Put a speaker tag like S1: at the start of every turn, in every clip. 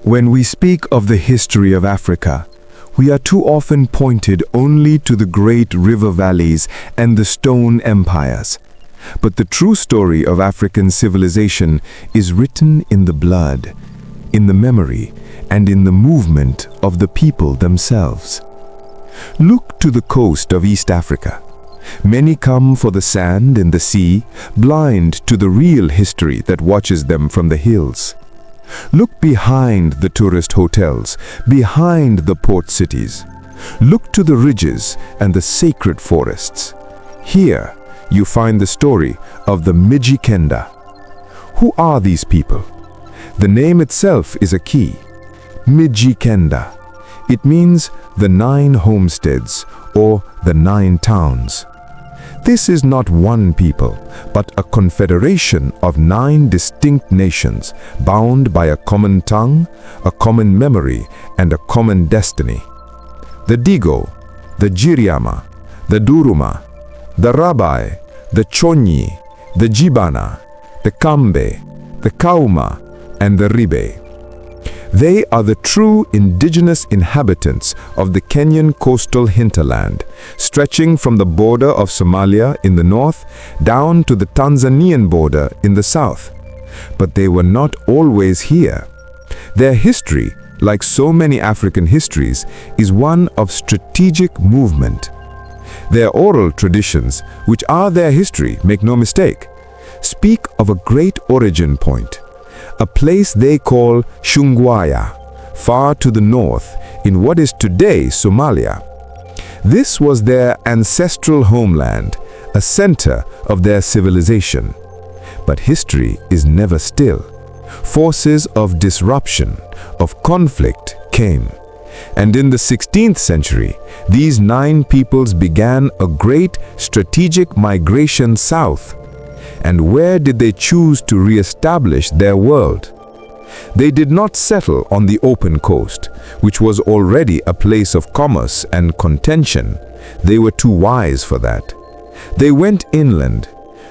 S1: When we speak of the history of Africa, we are too often pointed only to the great river valleys and the stone empires. But the true story of African civilization is written in the blood, in the memory, and in the movement of the people themselves. Look to the coast of East Africa. Many come for the sand and the sea, blind to the real history that watches them from the hills. Look behind the tourist hotels, behind the port cities. Look to the ridges and the sacred forests. Here you find the story of the Miji Kenda. Who are these people? The name itself is a key. Miji Kenda. It means the 9 homesteads or the 9 towns. This is not one people, but a confederation of 9 distinct nations bound by a common tongue, a common memory, and a common destiny. The Digo, the Giriama, the Duruma, the Rabai, the Chonyi, the Jibana, the Kambe, the Kauma, and the Ribe. They are the true indigenous inhabitants of the Kenyan coastal hinterland, stretching from the border of Somalia in the north down to the Tanzanian border in the south. But they were not always here. Their history, like so many African histories, is one of strategic movement. Their oral traditions, which are their history, make no mistake, speak of a great origin point, a place they call Shungwaya, far to the north in what is today Somalia. This was their ancestral homeland, a center of their civilization. But history is never still. Forces of disruption, of conflict came. And in the 16th century, these 9 peoples began a great strategic migration south. And where did they choose to re-establish their world? They did not settle on the open coast, which was already a place of commerce and contention. They were too wise for that. They went inland,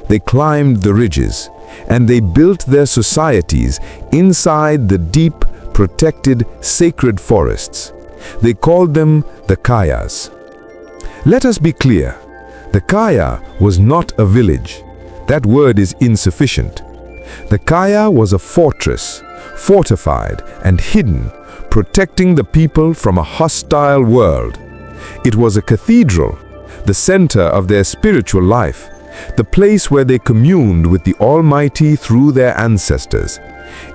S1: they climbed the ridges, and they built their societies inside the deep, protected, sacred forests. They called them the Kayas. Let us be clear, the Kaya was not a village. That word is insufficient. The Kaya was a fortress, fortified and hidden, protecting the people from a hostile world. It was a cathedral, the center of their spiritual life, the place where they communed with the Almighty through their ancestors.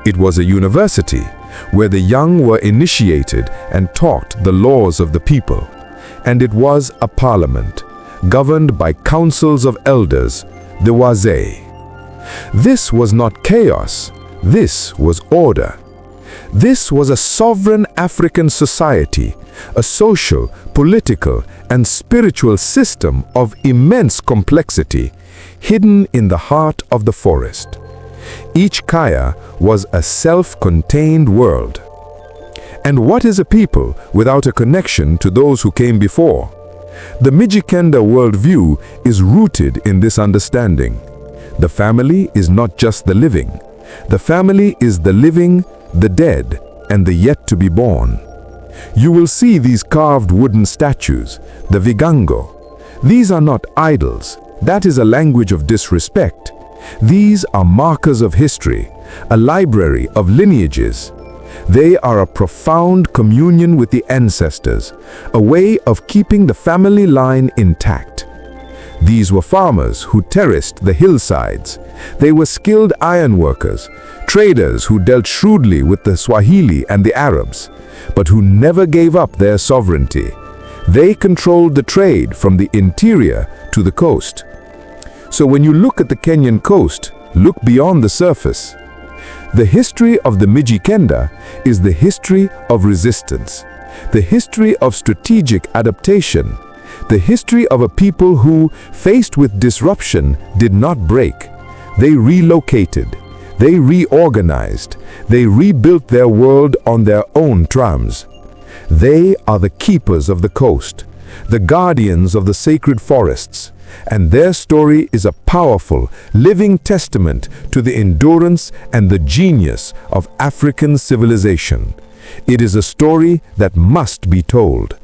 S1: It was a university, where the young were initiated and taught the laws of the people. And it was a parliament, governed by councils of elders, the Wazee. This was not chaos, this was order. This was a sovereign African society, a social, political, and spiritual system of immense complexity, hidden in the heart of the forest. Each Kaya was a self-contained world. And what is a people without a connection to those who came before? The Mijikenda worldview is rooted in this understanding. The family is not just the living. The family is the living, the dead, and the yet to be born. You will see these carved wooden statues, the Vigango. These are not idols. That is a language of disrespect. These are markers of history, a library of lineages. They are a profound communion with the ancestors, a way of keeping the family line intact. These were farmers who terraced the hillsides. They were skilled ironworkers, traders who dealt shrewdly with the Swahili and the Arabs, but who never gave up their sovereignty. They controlled the trade from the interior to the coast. So when you look at the Kenyan coast, look beyond the surface. The history of the Mijikenda is the history of resistance, the history of strategic adaptation, the history of a people who, faced with disruption, did not break. They relocated, they reorganized, they rebuilt their world on their own terms. They are the keepers of the coast,
S2: the guardians of the sacred forests, and their story is a powerful, living testament to the endurance and the genius of African civilization. It is a story that must be told.